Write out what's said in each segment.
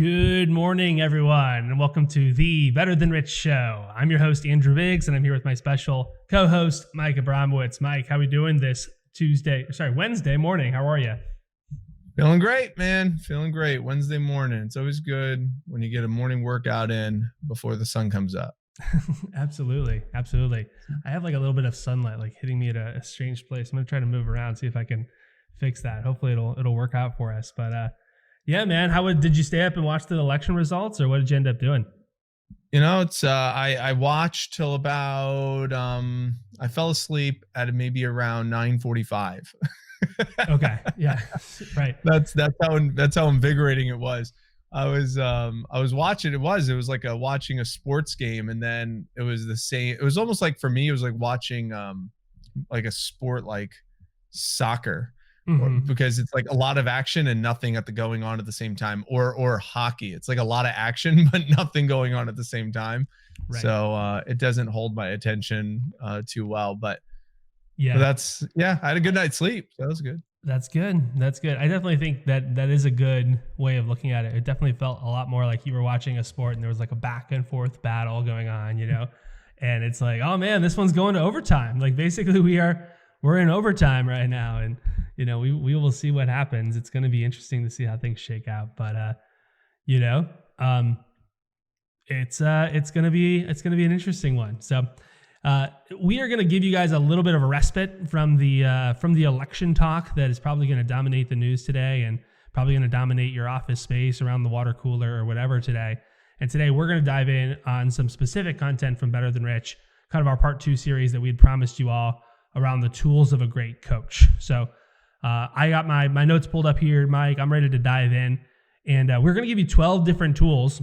Good morning, everyone, and welcome to the Better Than Rich Show. I'm your host, Andrew Biggs, and I'm here with my special co-host, Mike Abramowitz. Mike, how are we doing this Wednesday morning? How are you? Feeling great, man. Feeling great. Wednesday morning. It's always good when you get a morning workout in before the sun comes up. Absolutely. I have like a little bit of sunlight like hitting me at a strange place. I'm going to try to move around, see if I can fix that. Hopefully it'll work out for us. But yeah, man, did you stay up and watch the election results, or what did you end up doing? You know, it's I watched till about I fell asleep at maybe around 9:45. Okay. Yeah. Right. That's how invigorating it was. I was watching it was like watching a sports game, and then it was the same. It was almost like, for me, it was like watching like a sport like soccer. Because it's like a lot of action and nothing going on at the same time, or hockey. It's like a lot of action but nothing going on at the same time. Right. So it doesn't hold my attention too well. But yeah, I had a good night's sleep. So that was good. That's good. I definitely think that is a good way of looking at it. It definitely felt a lot more like you were watching a sport and there was like a back and forth battle going on, you know? And it's like, oh man, this one's going to overtime. Like basically we're in overtime right now, and you know, we will see what happens. It's going to be interesting to see how things shake out, but you know, it's going to be an interesting one. So we are going to give you guys a little bit of a respite from the election talk that is probably going to dominate the news today, and probably going to dominate your office space around the water cooler or whatever today. And today we're going to dive in on some specific content from Better Than Rich, kind of our part 2 series that we had promised you all around the tools of a great coach. So I got my notes pulled up here, Mike. I'm ready to dive in, and we're going to give you 12 different tools.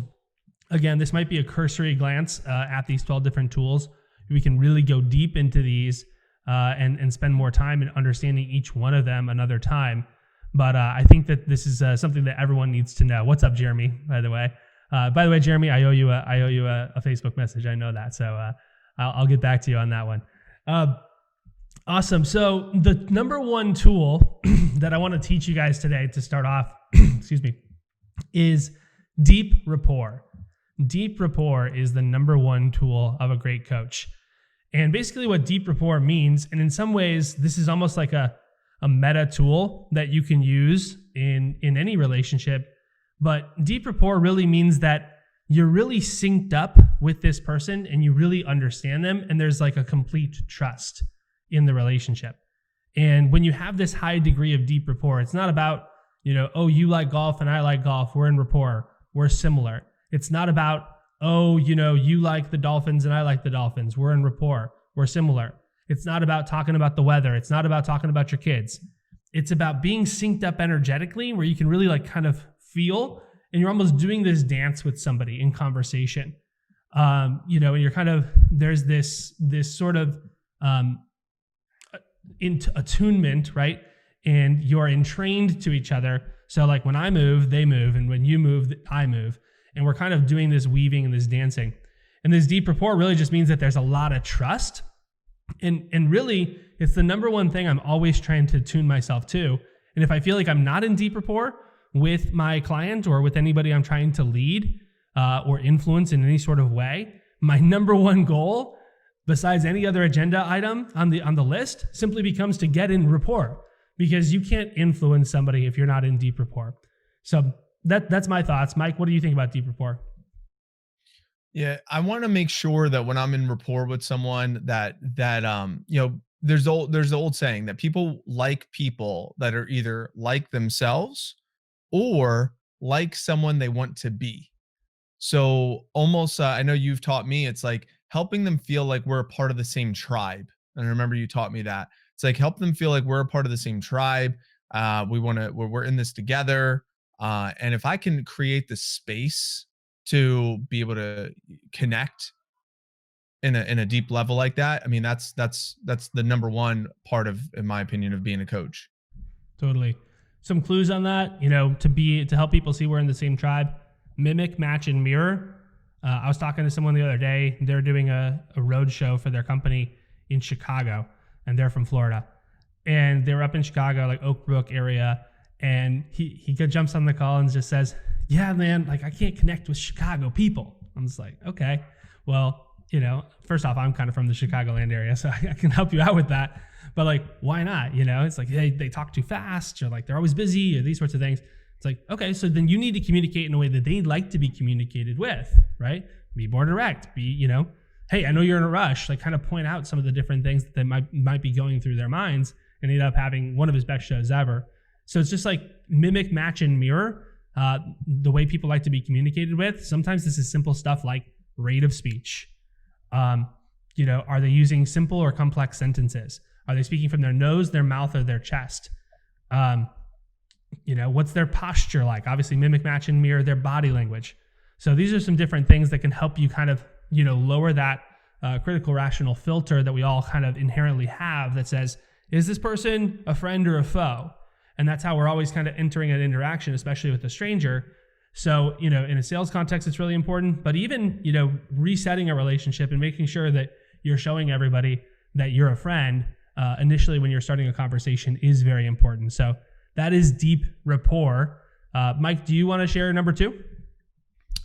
Again, this might be a cursory glance at these 12 different tools. We can really go deep into these and spend more time in understanding each one of them another time. But I think that this is something that everyone needs to know. What's up, Jeremy? By the way, Jeremy, I owe you a Facebook message. I know that, so I'll get back to you on that one. Awesome. So the number one tool that I want to teach you guys today to start off, is deep rapport. Deep rapport is the number one tool of a great coach. And basically what deep rapport means, and in some ways, this is almost like a meta tool that you can use in any relationship. But deep rapport really means that you're really synced up with this person and you really understand them, and there's like a complete trust in the relationship. And when you have this high degree of deep rapport, it's not about, you know, oh, you like golf and I like golf, we're in rapport, we're similar. It's not about, oh, you know, you like the Dolphins and I like the Dolphins, we're in rapport, we're similar. It's not about talking about the weather. It's not about talking about your kids. It's about being synced up energetically, where you can really like kind of feel, and you're almost doing this dance with somebody in conversation. You know, and you're kind of, there's this sort of into attunement, right? And you're entrained to each other. So like when I move, they move, and when you move, I move. And we're kind of doing this weaving and this dancing. And this deep rapport really just means that there's a lot of trust. And really, it's the number one thing I'm always trying to tune myself to. And if I feel like I'm not in deep rapport with my client or with anybody I'm trying to lead or influence in any sort of way, my number one goal, besides any other agenda item on the list, simply becomes to get in rapport, because you can't influence somebody if you're not in deep rapport. So that's my thoughts. Mike, what do you think about deep rapport? Yeah, I want to make sure that when I'm in rapport with someone that you know, there's the old saying that people like people that are either like themselves or like someone they want to be. So almost, I know you've taught me, it's like helping them feel like we're a part of the same tribe. And I remember you taught me that. It's like help them feel like we're a part of the same tribe. We're in this together. And if I can create the space to be able to connect in a deep level like that, I mean, that's the number one part of, in my opinion, of being a coach. Totally. Some clues on that, you know, to help people see we're in the same tribe: mimic, match, and mirror. I was talking to someone the other day. They're doing a road show for their company in Chicago, and they're from Florida. And they were up in Chicago, like Oak Brook area. And he jumps on the call and just says, yeah, man, like I can't connect with Chicago people. I'm just like, okay, well, first off, I'm kind of from the Chicagoland area, so I can help you out with that. But like, why not? It's like, hey, they talk too fast, or like they're always busy, or these sorts of things. It's like, okay, so then you need to communicate in a way that they like to be communicated with, right? Be more direct, hey, I know you're in a rush, like kind of point out some of the different things that they might be going through their minds, and end up having one of his best shows ever. So it's just like mimic, match, and mirror the way people like to be communicated with. Sometimes this is simple stuff like rate of speech. Are they using simple or complex sentences? Are they speaking from their nose, their mouth, or their chest? What's their posture like? Obviously, mimic, match, and mirror their body language. So these are some different things that can help you kind of, lower that critical rational filter that we all kind of inherently have that says, is this person a friend or a foe? And that's how we're always kind of entering an interaction, especially with a stranger. So, in a sales context, it's really important, but even, resetting a relationship and making sure that you're showing everybody that you're a friend initially when you're starting a conversation is very important. So that is deep rapport. Mike, do you want to share number 2?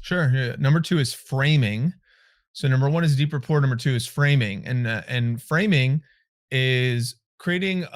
Sure. Yeah. Number 2 is framing. So number 1 is deep rapport. Number 2 is framing, and framing is creating,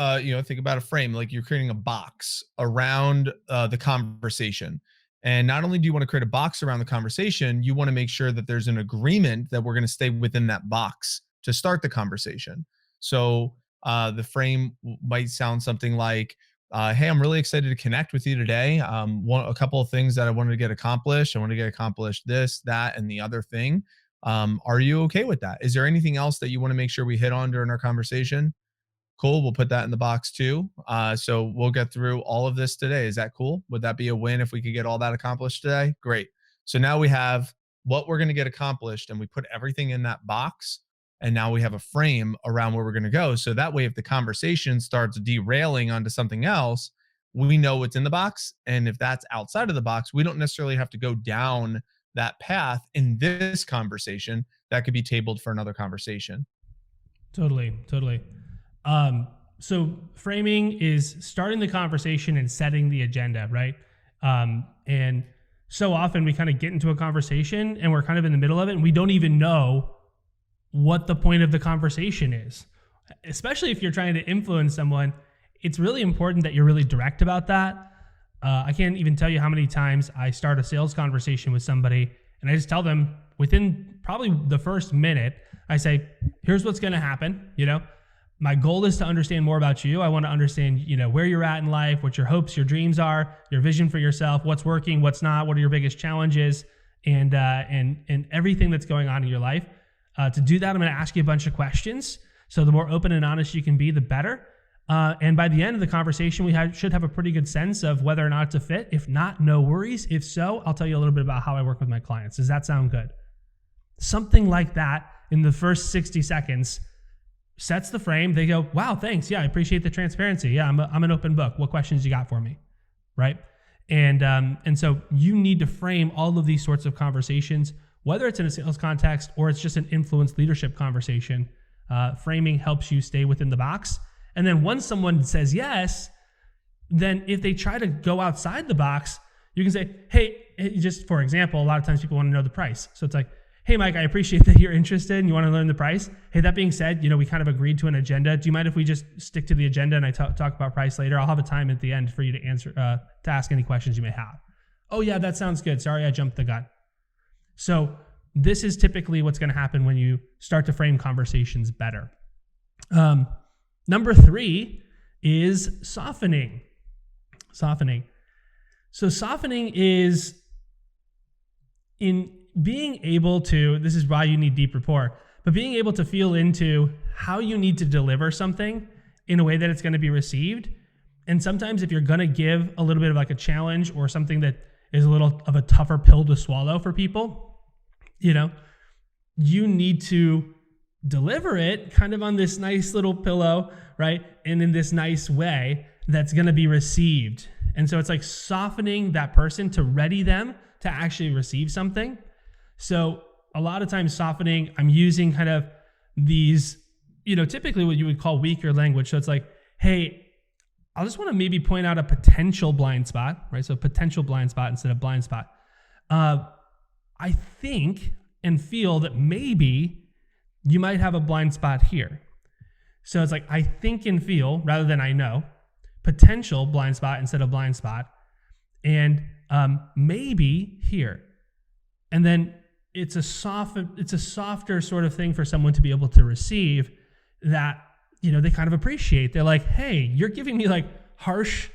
think about a frame, like you're creating a box around the conversation. And not only do you want to create a box around the conversation, you want to make sure that there's an agreement that we're going to stay within that box to start the conversation. So the frame might sound something like, hey, I'm really excited to connect with you today. A couple of things that I wanted to get accomplished. I want to get accomplished this, that, and the other thing. Are you okay with that? Is there anything else that you want to make sure we hit on during our conversation? Cool. We'll put that in the box too. So we'll get through all of this today. Is that cool? Would that be a win if we could get all that accomplished today? Great. So now we have what we're going to get accomplished, and we put everything in that box. And now we have a frame around where we're going to go. So that way, if the conversation starts derailing onto something else, we know what's in the box. And if that's outside of the box, we don't necessarily have to go down that path in this conversation. That could be tabled for another conversation. Totally. So framing is starting the conversation and setting the agenda, right? And so often we kind of get into a conversation and we're kind of in the middle of it and we don't even know what the point of the conversation is. Especially if you're trying to influence someone, it's really important that you're really direct about that. I can't even tell you how many times I start a sales conversation with somebody and I just tell them within probably the first minute, I say, here's what's going to happen. My goal is to understand more about you. I want to understand, where you're at in life, what your hopes, your dreams are, your vision for yourself, what's working, what's not, what are your biggest challenges, and everything that's going on in your life. To do that, I'm going to ask you a bunch of questions. So the more open and honest you can be, the better. And by the end of the conversation, we should have a pretty good sense of whether or not it's a fit. If not, no worries. If so, I'll tell you a little bit about how I work with my clients. Does that sound good? Something like that in the first 60 seconds sets the frame. They go, wow, thanks. Yeah, I appreciate the transparency. Yeah, I'm an open book. What questions you got for me? Right? And so you need to frame all of these sorts of conversations, whether it's in a sales context or it's just an influence leadership conversation. Framing helps you stay within the box. And then once someone says yes, then if they try to go outside the box, you can say, hey, just for example, a lot of times people want to know the price. So it's like, hey, Mike, I appreciate that you're interested and you want to learn the price. Hey, that being said, we kind of agreed to an agenda. Do you mind if we just stick to the agenda and I talk about price later? I'll have a time at the end for you to answer, to ask any questions you may have. Oh yeah, that sounds good. Sorry, I jumped the gun. So this is typically what's going to happen when you start to frame conversations better. Number 3 is softening. So softening is in being able to, this is why you need deep rapport, but being able to feel into how you need to deliver something in a way that it's going to be received. And sometimes if you're going to give a little bit of like a challenge or something that is a little of a tougher pill to swallow for people, you need to deliver it kind of on this nice little pillow, right? And in this nice way that's going to be received. And so it's like softening that person to ready them to actually receive something. So a lot of times softening, I'm using kind of these, typically what you would call weaker language. So it's like, hey, I'll just want to maybe point out a potential blind spot, right? So potential blind spot instead of blind spot. I think and feel that maybe you might have a blind spot here. So it's like, I think and feel rather than I know, potential blind spot instead of blind spot, and maybe here. And then it's a softer sort of thing for someone to be able to receive that, they kind of appreciate. They're like, hey, you're giving me like harsh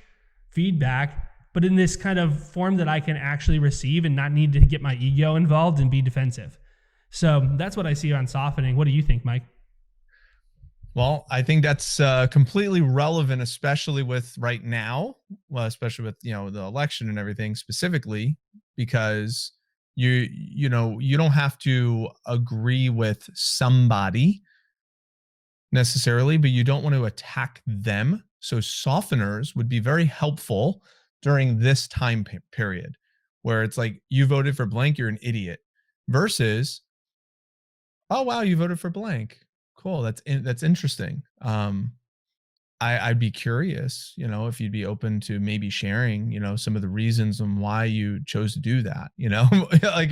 feedback, but in this kind of form that I can actually receive and not need to get my ego involved and be defensive. So that's what I see on softening. What do you think, Mike? Well, I think that's completely relevant, especially with right now. Well, especially with the election and everything specifically, because you don't have to agree with somebody necessarily, but you don't want to attack them. So softeners would be very helpful during this time period where it's like, you voted for blank, you're an idiot, versus, oh wow, you voted for blank. Cool. That's interesting. I'd be curious, if you'd be open to maybe sharing, some of the reasons on why you chose to do that, like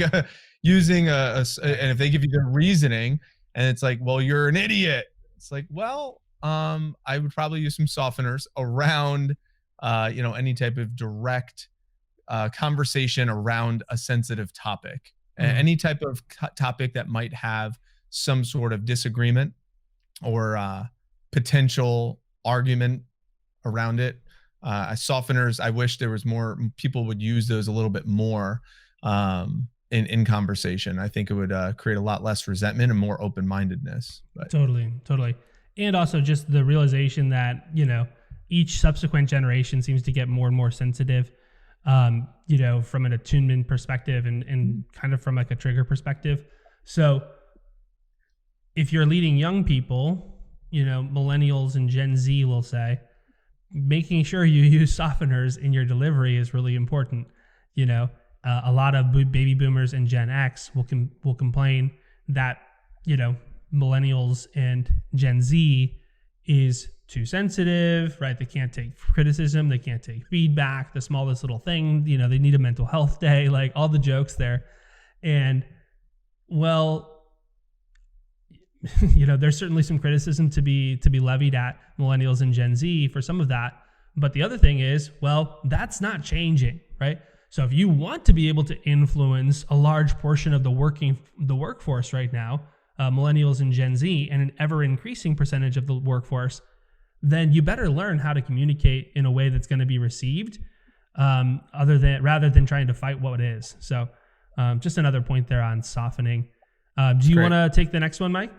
using and if they give you their reasoning and it's like, well, you're an idiot. It's like, well, I would probably use some softeners around, any type of direct conversation around a sensitive topic, any type of topic that might have some sort of disagreement or potential argument around it. Softeners, I wish there was more people would use those a little bit more in conversation. I think it would create a lot less resentment and more open-mindedness. But Totally. And also just the realization that, each subsequent generation seems to get more and more sensitive, from an attunement perspective and kind of from like a trigger perspective. So if you're leading young people, millennials and Gen Z will say, making sure you use softeners in your delivery is really important. A lot of baby boomers and Gen X will complain that, millennials and Gen Z is too sensitive, right? They can't take criticism. They can't take feedback, the smallest little thing, they need a mental health day, like all the jokes there. And well, there's certainly some criticism to be levied at millennials and Gen Z for some of that. But the other thing is, well, that's not changing, right? So if you want to be able to influence a large portion of the workforce right now, millennials and Gen Z, and an ever increasing percentage of the workforce, then you better learn how to communicate in a way that's going to be received, rather than trying to fight what it is. So just another point there on softening. Do you want to take the next one, Mike?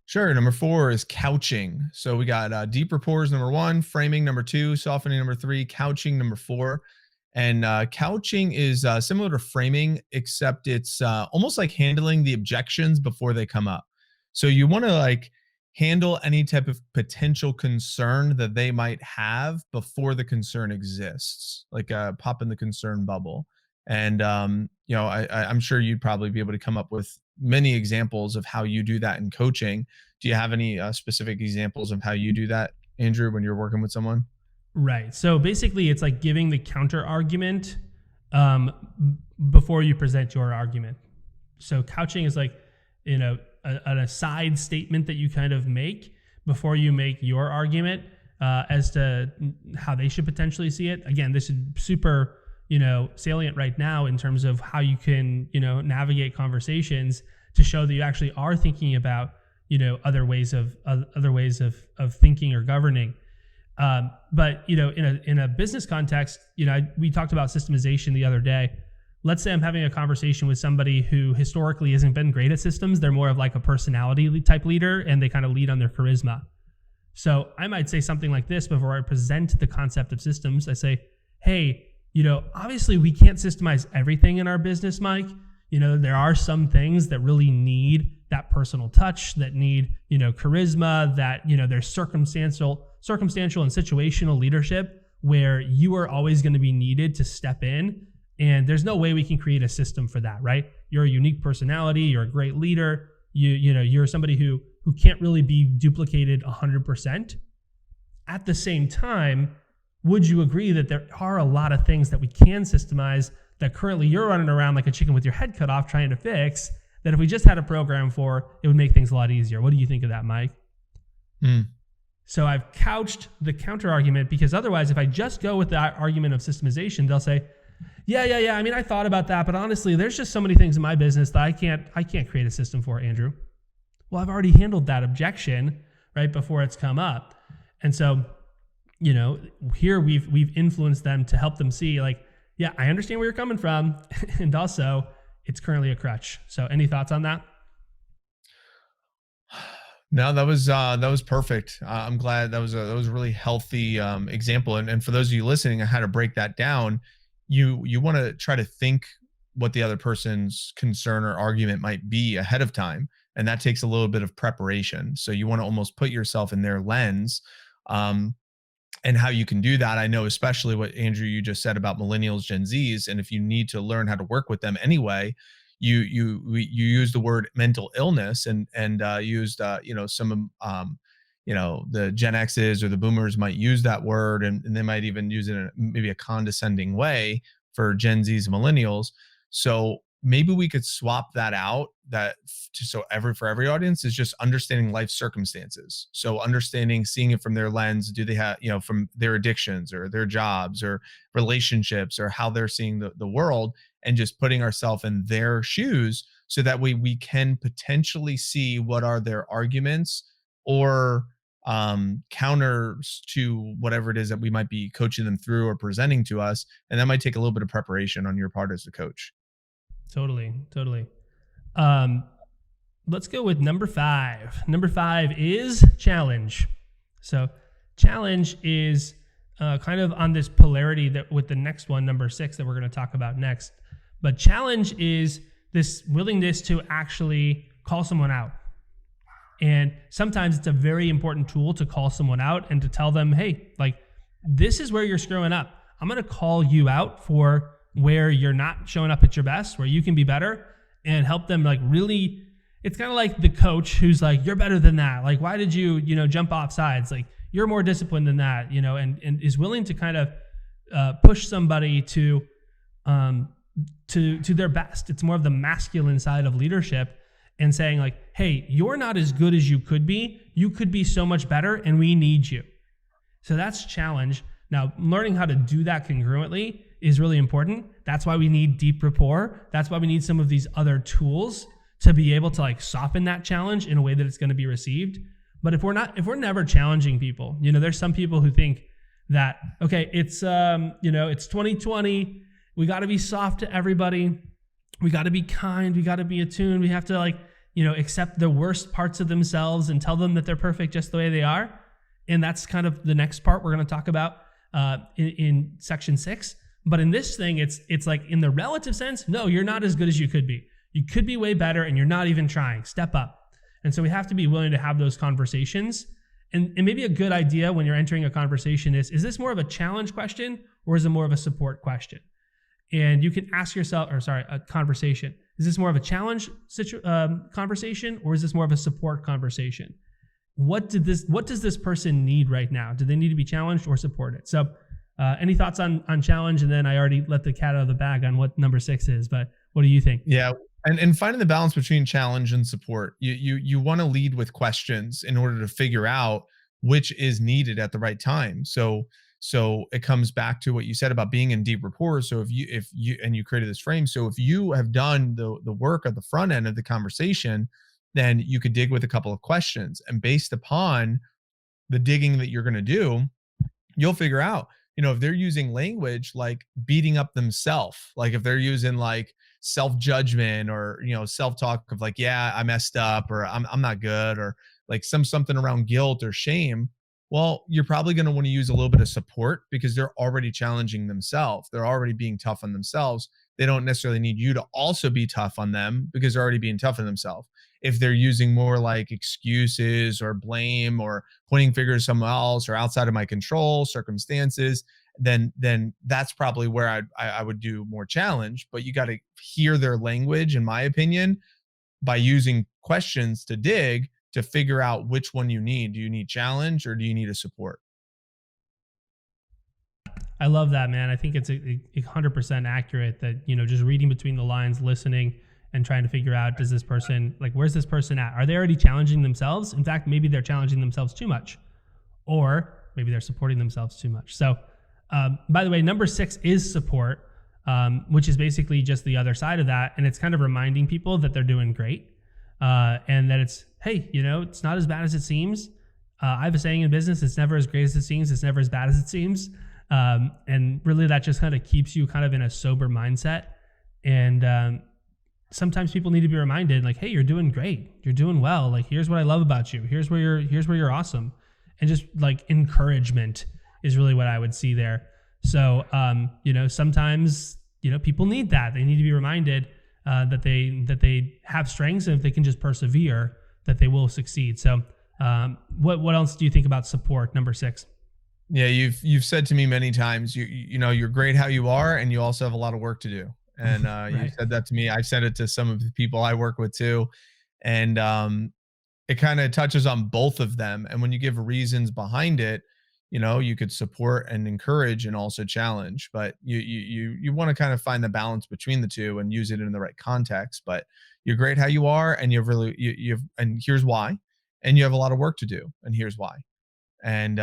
Sure. Number 4 is couching. So we got deep rapport is number 1, framing number 2, softening number 3, couching number 4. And couching is similar to framing, except it's almost like handling the objections before they come up. So you want to handle any type of potential concern that they might have before the concern exists, like pop in the concern bubble. And I'm sure you'd probably be able to come up with many examples of how you do that in coaching. Do you have any specific examples of how you do that, Andrew, when you're working with someone? Right. So basically it's like giving the counter argument before you present your argument. So couching is like, an aside statement that you kind of make before you make your argument as to how they should potentially see it. Again, this is super, salient right now in terms of how you can, navigate conversations to show that you actually are thinking about, other ways of thinking or governing. But in a business context, we talked about systemization the other day. Let's say I'm having a conversation with somebody who historically hasn't been great at systems. They're more of like a personality type leader, and they kind of lead on their charisma. So I might say something like this before I present the concept of systems. I say, hey, obviously we can't systemize everything in our business, Mike. There are some things that really need that personal touch, that need, charisma, that, there's circumstantial and situational leadership where you are always going to be needed to step in. And there's no way we can create a system for that, right? You're a unique personality. You're a great leader. You're somebody who can't really be duplicated 100%. At the same time, would you agree that there are a lot of things that we can systemize that currently you're running around like a chicken with your head cut off trying to fix, that if we just had a program for, it would make things a lot easier? What do you think of that, Mike? So I've couched the counter argument, because otherwise, if I just go with the argument of systemization, they'll say, yeah. I mean, I thought about that, but honestly, there's just so many things in my business that I can't create a system for, Andrew. Well, I've already handled that objection right before it's come up. And so, here we've influenced them to help them see, like, yeah, I understand where you're coming from. And also, it's currently a crutch. So any thoughts on that? No, that was perfect. I'm glad that was a really healthy example. And for those of you listening, I had to break that down. You want to try to think what the other person's concern or argument might be ahead of time, and that takes a little bit of preparation. So you want to almost put yourself in their lens. And how you can do that, I know, especially what Andrew you just said about millennials, Gen Zs, and if you need to learn how to work with them anyway, you use the word mental illness, and used some the Gen X's or the Boomers might use that word, and they might even use it in maybe a condescending way for Gen Z's and millennials. So maybe we could swap that out, for every audience is just understanding life circumstances. So understanding, seeing it from their lens. Do they have, from their addictions or their jobs or relationships or how they're seeing the world, and just putting ourselves in their shoes, so that way we can potentially see what are their arguments or counters to whatever it is that we might be coaching them through or presenting to us. And that might take a little bit of preparation on your part as the coach. Totally. Let's go with number 5. Number 5 is challenge. So challenge is kind of on this polarity that with the next one, number 6, that we're going to talk about next. But challenge is this willingness to actually call someone out. And sometimes it's a very important tool to call someone out and to tell them, hey, like, this is where you're screwing up. I'm going to call you out for where you're not showing up at your best, where you can be better, and help them, like, really. It's kind of like the coach who's like, you're better than that. Like, why did you, jump off sides? Like, you're more disciplined than that, and is willing to kind of push somebody to their best. It's more of the masculine side of leadership, and saying, like, hey, you're not as good as you could be. You could be so much better, and we need you. So that's challenge. Now, learning how to do that congruently is really important. That's why we need deep rapport. That's why we need some of these other tools to be able to, like, soften that challenge in a way that it's going to be received. But if we're never challenging people, there's some people who think that, okay, it's 2020. We got to be soft to everybody. We got to be kind. We got to be attuned. We have to, like, accept the worst parts of themselves and tell them that they're perfect just the way they are. And that's kind of the next part we're going to talk about in section 6. But in this thing, it's like, in the relative sense, no, you're not as good as you could be. You could be way better, and you're not even trying. Step up. And so we have to be willing to have those conversations. And maybe a good idea when you're entering a conversation is this more of a challenge question, or is it more of a support question? And you can ask yourself, a conversation. Is this more of a challenge conversation, or is this more of a support conversation? What does this person need right now? Do they need to be challenged or supported? So any thoughts on challenge? And then I already let the cat out of the bag on what number 6 is, but what do you think? Yeah. And finding the balance between challenge and support. You want to lead with questions in order to figure out which is needed at the right time. So it comes back to what you said about being in deep rapport. So if you created this frame, so if you have done the work at the front end of the conversation, then you could dig with a couple of questions, and based upon the digging that you're going to do, you'll figure out, if they're using language like beating up themselves, like if they're using like self-judgment or, self-talk of like, yeah, I messed up, or I'm not good, or like something around guilt or shame. Well, you're probably going to want to use a little bit of support, because they're already challenging themselves. They're already being tough on themselves. They don't necessarily need you to also be tough on them, because they're already being tough on themselves. If they're using more like excuses or blame or pointing fingers at someone else or outside of my control circumstances, then that's probably where I would do more challenge. But you got to hear their language, in my opinion, by using questions to dig to figure out which one you need. Do you need challenge, or do you need a support? I love that, man. I think it's 100% accurate that, just reading between the lines, listening, and trying to figure out, does this person, like, where's this person at? Are they already challenging themselves? In fact, maybe they're challenging themselves too much, or maybe they're supporting themselves too much. So, by the way, number 6 is support, which is basically just the other side of that. And it's kind of reminding people that they're doing great, and that it's, hey, it's not as bad as it seems. I have a saying in business, it's never as great as it seems. It's never as bad as it seems. And really that just kind of keeps you kind of in a sober mindset. And, sometimes people need to be reminded, like, hey, you're doing great. You're doing well. Like, here's what I love about you. Here's where you're awesome. And just like encouragement is really what I would see there. So, sometimes, people need that. They need to be reminded, that they have strengths, and if they can just persevere, that they will succeed. So, what else do you think about support? Number 6. Yeah, you've said to me many times, you're great how you are, and you also have a lot of work to do. And Right. you said that to me. I've said it to some of the people I work with too. And it kind of touches on both of them. And when you give reasons behind it, you could support and encourage and also challenge. But you want to kind of find the balance between the two and use it in the right context. But you're great how you are, and and here's why. And you have a lot of work to do, and here's why. And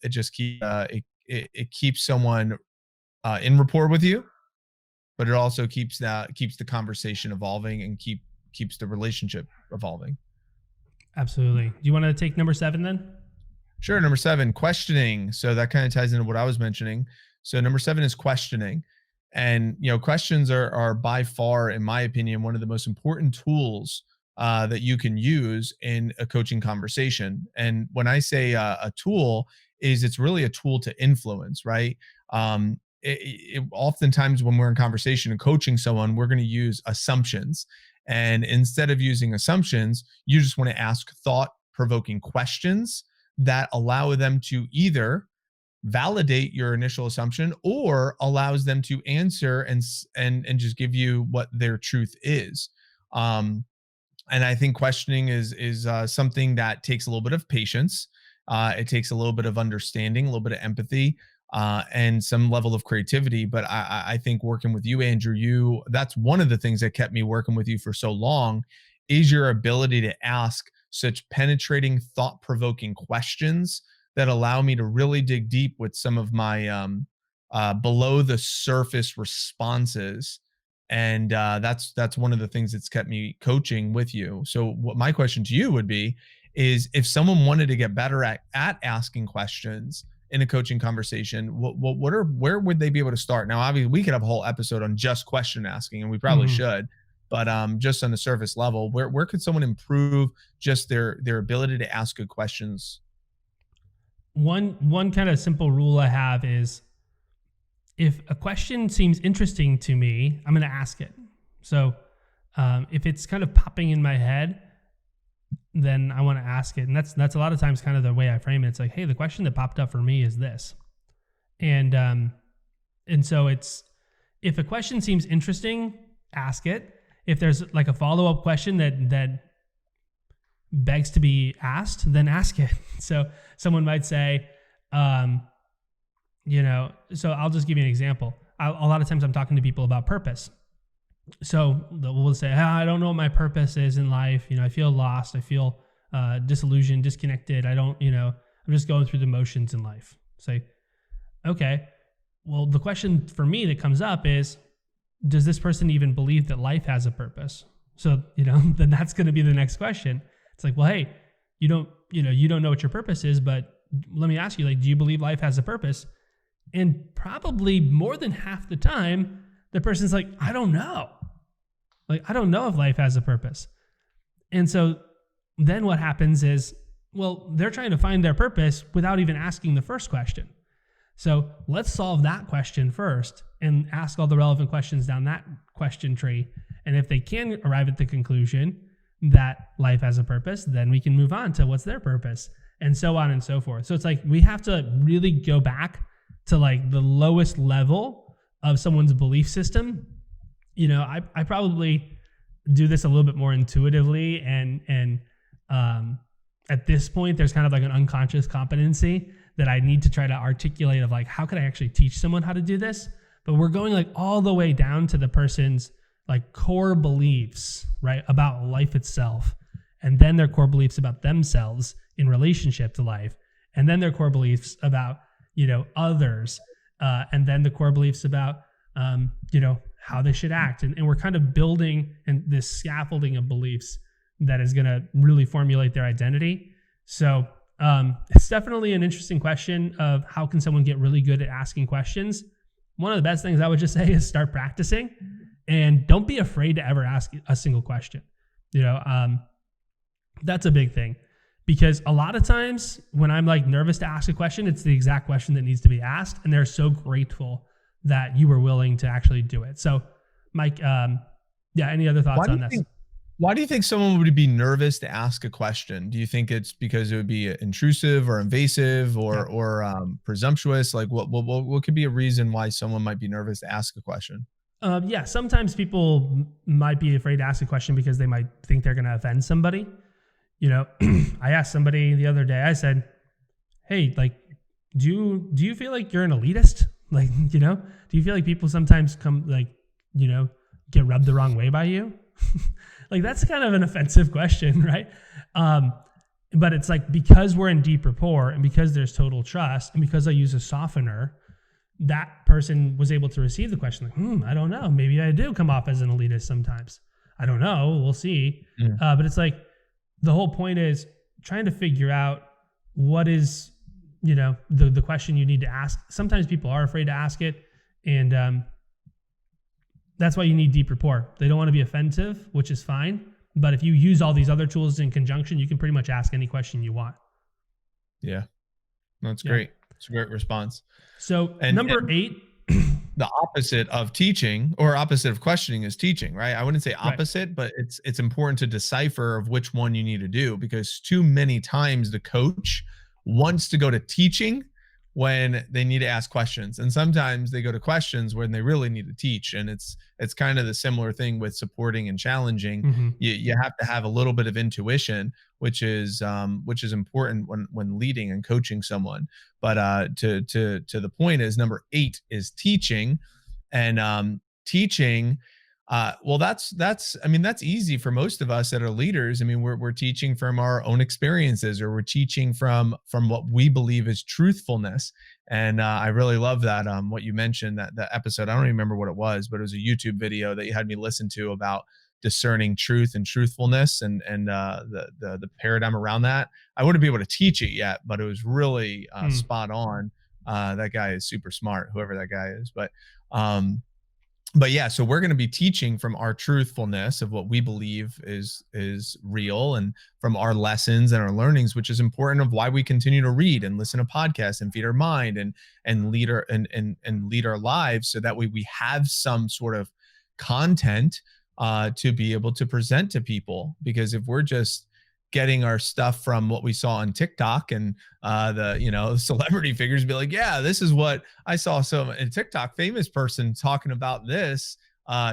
it just it keeps someone in rapport with you, but it also keeps the conversation evolving and keeps the relationship evolving. Absolutely. Do you want to take number 7 then? Sure. Number 7, questioning. So that kind of ties into what I was mentioning. So number 7 is questioning. And, questions are by far, in my opinion, one of the most important tools that you can use in a coaching conversation. And when I say a tool, it's really a tool to influence, right? Oftentimes when we're in conversation and coaching someone, we're going to use assumptions. And instead of using assumptions, you just want to ask thought-provoking questions that allow them to either validate your initial assumption or allows them to answer and just give you what their truth is. And I think questioning is something that takes a little bit of patience. It takes a little bit of understanding, a little bit of empathy, and some level of creativity. But I think working with you, Andrew, that's one of the things that kept me working with you for so long, is your ability to ask such penetrating, thought-provoking questions that allow me to really dig deep with some of my below the surface responses. And that's one of the things that's kept me coaching with you. So what my question to you would be is, if someone wanted to get better at asking questions in a coaching conversation, where would they be able to start? Now, obviously, we could have a whole episode on just question asking, and we probably should. But just on the surface level, where could someone improve just their ability to ask good questions? One kind of simple rule I have is, if a question seems interesting to me, I'm going to ask it. So if it's kind of popping in my head, then I want to ask it. And that's a lot of times kind of the way I frame it. It's like, hey, the question that popped up for me is this. And so it's, if a question seems interesting, ask it. If there's like a follow-up question that begs to be asked, then ask it. So someone might say, so I'll just give you an example. A lot of times I'm talking to people about purpose. So we'll say, I don't know what my purpose is in life. I feel lost. I feel disillusioned, disconnected. I'm just going through the motions in life. Say, okay, well, the question for me that comes up is, does this person even believe that life has a purpose? So, then that's going to be the next question. It's like, well, hey, you don't know what your purpose is, but let me ask you, do you believe life has a purpose? And probably more than half the time, the person's like, I don't know. I don't know if life has a purpose. And so then what happens is, well, they're trying to find their purpose without even asking the first question. So let's solve that question first and ask all the relevant questions down that question tree. And if they can arrive at the conclusion that life has a purpose, then we can move on to what's their purpose, and so on and so forth. So it's like, we have to really go back to the lowest level of someone's belief system. I probably do this a little bit more intuitively, and at this point, there's kind of like an unconscious competency that I need to try to articulate of like, how could I actually teach someone how to do this? But we're going like all the way down to the person's like core beliefs, right, about life itself, and then their core beliefs about themselves in relationship to life, and then their core beliefs about, others, and then the core beliefs about, how they should act. And we're kind of building this scaffolding of beliefs that is going to really formulate their identity. So it's definitely an interesting question of how can someone get really good at asking questions. One of the best things I would just say is start practicing, and don't be afraid to ever ask a single question. That's a big thing, because a lot of times when I'm like nervous to ask a question, it's the exact question that needs to be asked. And they're so grateful that you were willing to actually do it. So Mike, any other thoughts on this? Why do you think someone would be nervous to ask a question? Do you think it's because it would be intrusive or invasive or presumptuous? Like what could be a reason why someone might be nervous to ask a question? Sometimes people might be afraid to ask a question because they might think they're going to offend somebody. I asked somebody the other day, I said, hey, like, do you feel like you're an elitist? Like, do you feel like people sometimes come like, get rubbed the wrong way by you? Like, that's kind of an offensive question, right? But it's like, because we're in deep rapport and because there's total trust and because I use a softener, that person was able to receive the question like, I don't know. Maybe I do come off as an elitist sometimes. I don't know. We'll see. Yeah. But it's like, the whole point is trying to figure out what is, the question you need to ask. Sometimes people are afraid to ask it. And that's why you need deep rapport. They don't want to be offensive, which is fine. But if you use all these other tools in conjunction, you can pretty much ask any question you want. Yeah. That's great. It's a great response. So number 8, the opposite of teaching or opposite of questioning is teaching, right? I wouldn't say opposite, right, but it's important to decipher of which one you need to do, because too many times the coach wants to go to teaching when they need to ask questions. And sometimes they go to questions when they really need to teach. And it's kind of the similar thing with supporting and challenging. Mm-hmm. You have to have a little bit of intuition, which is important when leading and coaching someone. But to the point is, number 8 is teaching. And teaching, well, that's easy for most of us that are leaders. I mean, we're teaching from our own experiences, or we're teaching from what we believe is truthfulness. And I really love that, what you mentioned, that episode. I don't even remember what it was, but it was a YouTube video that you had me listen to about discerning truth and truthfulness and the paradigm around that. I wouldn't be able to teach it yet, but it was really spot on. That guy is super smart, whoever that guy is. But yeah, so we're going to be teaching from our truthfulness of what we believe is real, and from our lessons and our learnings, which is important, of why we continue to read and listen to podcasts and feed our mind and lead our lives, so that way we have some sort of content to be able to present to people. Because if we're just getting our stuff from what we saw on TikTok and the celebrity figures be like, yeah, this is what I saw a TikTok famous person talking about this,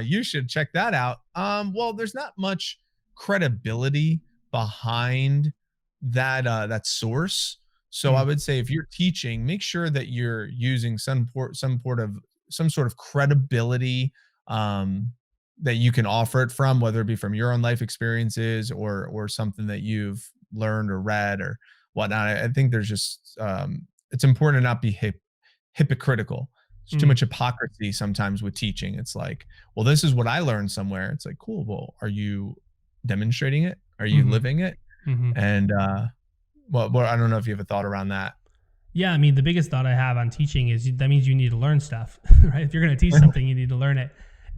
you should check that out. Well, there's not much credibility behind that source. So I would say, if you're teaching, make sure that you're using some sort of credibility that you can offer it from, whether it be from your own life experiences or something that you've learned or read or whatnot. I think there's just, it's important to not be hypocritical. There's too much hypocrisy sometimes with teaching. It's like, well, this is what I learned somewhere. It's like, cool. Well, are you demonstrating it? Are you living it? Mm-hmm. And, well, I don't know if you have a thought around that. Yeah. I mean, the biggest thought I have on teaching is that means you need to learn stuff, right? If you're going to teach something, you need to learn it.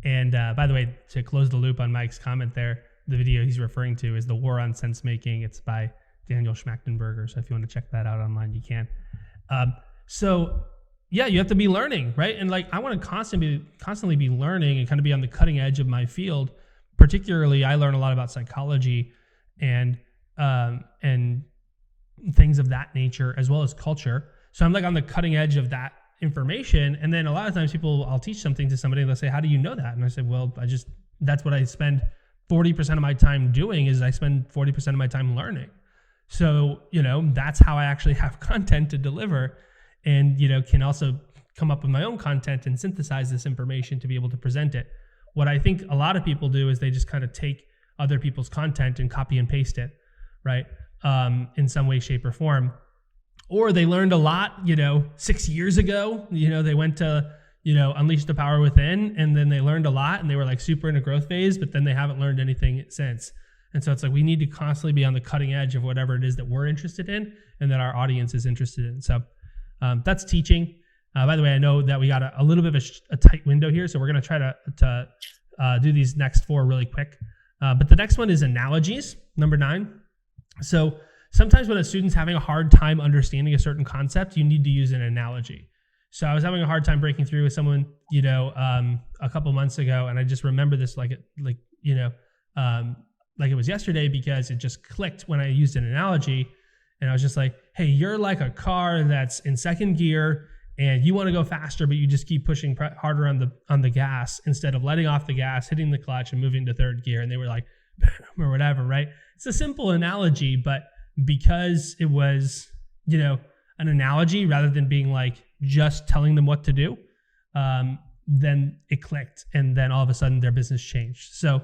And by the way, to close the loop on Mike's comment there, the video he's referring to is The War on Sense Making. It's by Daniel Schmachtenberger. So if you want to check that out online, you can. So yeah, you have to be learning, right? And like, I want to constantly be learning and kind of be on the cutting edge of my field. Particularly, I learn a lot about psychology and things of that nature, as well as culture. So I'm like on the cutting edge of that information. And then a lot of times I'll teach something to somebody and they'll say, how do you know that? And I say, well, that's what I spend 40% of my time doing, is I spend 40% of my time learning. So, that's how I actually have content to deliver, and, can also come up with my own content and synthesize this information to be able to present it. What I think a lot of people do is they just kind of take other people's content and copy and paste it, right? In some way, shape, or form. Or they learned a lot, 6 years ago, they went to, Unleash the Power Within, and then they learned a lot and they were like super in a growth phase, but then they haven't learned anything since. And so it's like, we need to constantly be on the cutting edge of whatever it is that we're interested in and that our audience is interested in. So that's teaching. By the way, I know that we got a little bit of a tight window here, so we're going to try to do these next 4 really quick. But the next one is analogies, number 9. So sometimes when a student's having a hard time understanding a certain concept, you need to use an analogy. So I was having a hard time breaking through with someone, a couple months ago, and I just remember this like it was yesterday, because it just clicked when I used an analogy. And I was just like, hey, you're like a car that's in second gear and you want to go faster, but you just keep pushing harder on the gas instead of letting off the gas, hitting the clutch and moving to third gear. And they were like, or whatever, right? It's a simple analogy, but because it was, an analogy rather than being like just telling them what to do, then it clicked, and then all of a sudden their business changed. So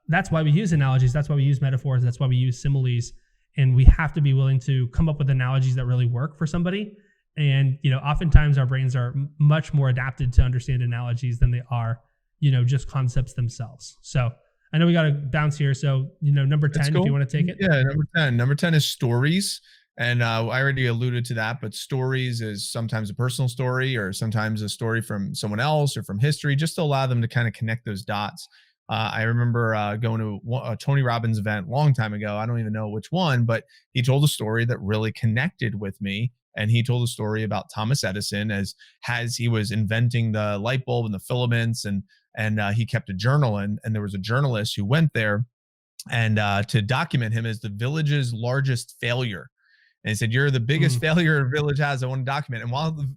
that's why we use analogies. That's why we use metaphors. That's why we use similes. And we have to be willing to come up with analogies that really work for somebody. And, oftentimes our brains are much more adapted to understand analogies than they are, just concepts themselves. So I know we got to bounce here. So, number 10, if you want to take it. Yeah, number 10. Number 10 is stories. And I already alluded to that, but stories is sometimes a personal story or sometimes a story from someone else or from history, just to allow them to kind of connect those dots. I remember going to a Tony Robbins event a long time ago. I don't even know which one, but he told a story that really connected with me. And he told a story about Thomas Edison as he was inventing the light bulb and the filaments, and he kept a journal, and there was a journalist who went there and to document him as the village's largest failure. And he said, "You're the biggest failure a village has. I want to document." And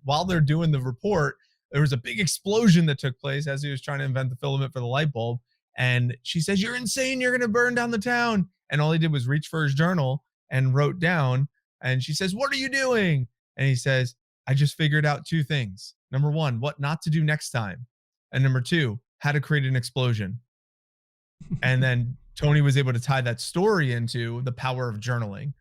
while they're doing the report, there was a big explosion that took place as he was trying to invent the filament for the light bulb. And she says, "You're insane. You're going to burn down the town." And all he did was reach for his journal and wrote down. And she says, "What are you doing?" And he says, "I just figured out 2 things. Number 1, what not to do next time. And number 2, how to create an explosion." And then Tony was able to tie that story into the power of journaling.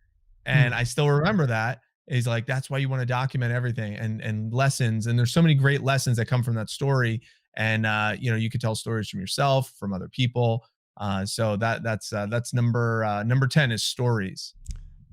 And I still remember that. He's like, that's why you want to document everything and lessons. And there's so many great lessons that come from that story. And, you could tell stories from yourself, from other people. So that's number 10 is stories.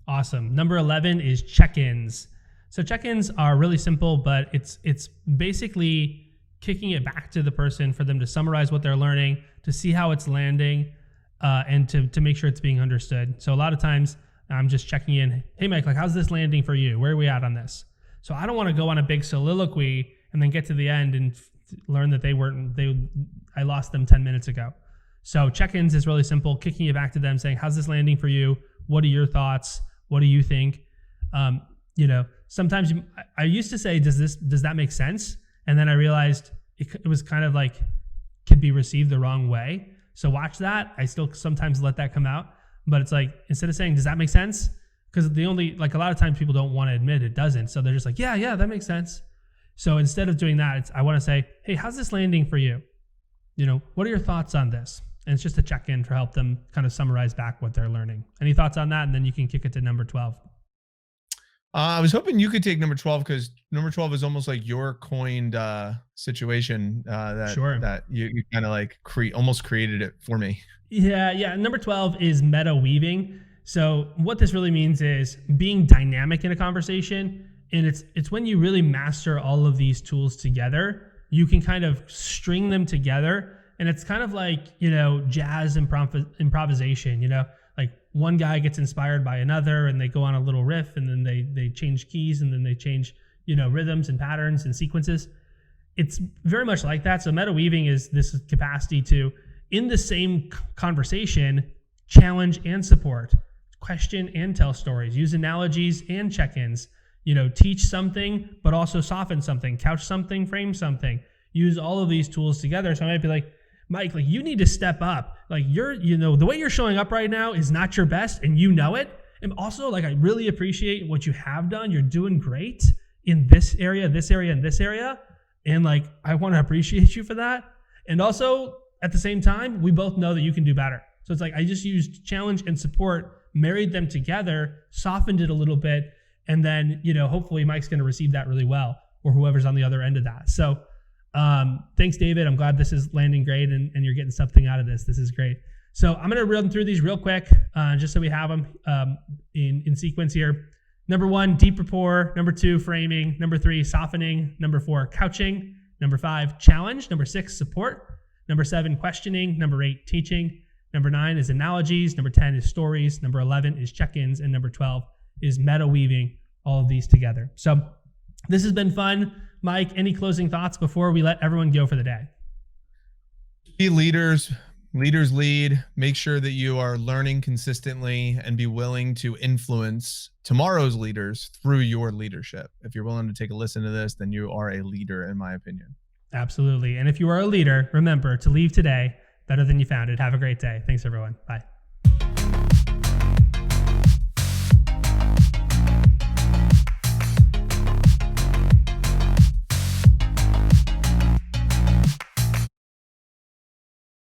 Awesome. Number 11 is check-ins. So check-ins are really simple, but it's basically kicking it back to the person for them to summarize what they're learning, to see how it's landing, and to make sure it's being understood. So a lot of times I'm just checking in. Hey, Mike, how's this landing for you? Where are we at on this? So I don't want to go on a big soliloquy and then get to the end and learn that I lost them 10 minutes ago. So check-ins is really simple, kicking it back to them, saying, how's this landing for you? What are your thoughts? What do you think? Sometimes I used to say, does that make sense? And then I realized it was kind of like could be received the wrong way. So watch that. I still sometimes let that come out, but it's like, instead of saying, does that make sense? Because a lot of times people don't want to admit it doesn't. So they're just like, yeah, that makes sense. So instead of doing that, I want to say, hey, how's this landing for you? What are your thoughts on this? And it's just a check-in to help them kind of summarize back what they're learning. Any thoughts on that? And then you can kick it to number 12. I was hoping you could take number 12, because number 12 is almost like your coined situation that you kind of like almost created it for me. Yeah. Number 12 is meta weaving. So what this really means is being dynamic in a conversation. And it's when you really master all of these tools together, you can kind of string them together. And it's kind of like, jazz improvisation, like one guy gets inspired by another and they go on a little riff, and then they change keys, and then they change, rhythms and patterns and sequences. It's very much like that. So meta weaving is this capacity to, in the same conversation, challenge and support, question and tell stories, use analogies and check-ins, teach something, but also soften something, couch something, frame something, use all of these tools together. So I might be like, Mike, you need to step up. The way you're showing up right now is not your best, and you know it. And also, like, I really appreciate what you have done. You're doing great in this area, this area, and this area. And like, I want to appreciate you for that. And also, at the same time, we both know that you can do better. So it's like, I just used challenge and support, married them together, softened it a little bit. And then, hopefully Mike's going to receive that really well, or whoever's on the other end of that. So thanks, David. I'm glad this is landing great and you're getting something out of this. This is great. So I'm going to run through these real quick, just so we have them in sequence here. Number 1, deep rapport. Number 2, framing. Number 3, softening. Number 4, couching. Number 5, challenge. Number 6, support. Number 7, questioning. Number 8, teaching. Number 9 is analogies. Number 10 is stories. Number 11 is check-ins. And number 12 is meta weaving all of these together. So this has been fun. Mike, any closing thoughts before we let everyone go for the day? Be leaders. Leaders lead. Make sure that you are learning consistently and be willing to influence tomorrow's leaders through your leadership. If you're willing to take a listen to this, then you are a leader, in my opinion. Absolutely. And if you are a leader, remember to leave today better than you found it. Have a great day. Thanks, everyone. Bye.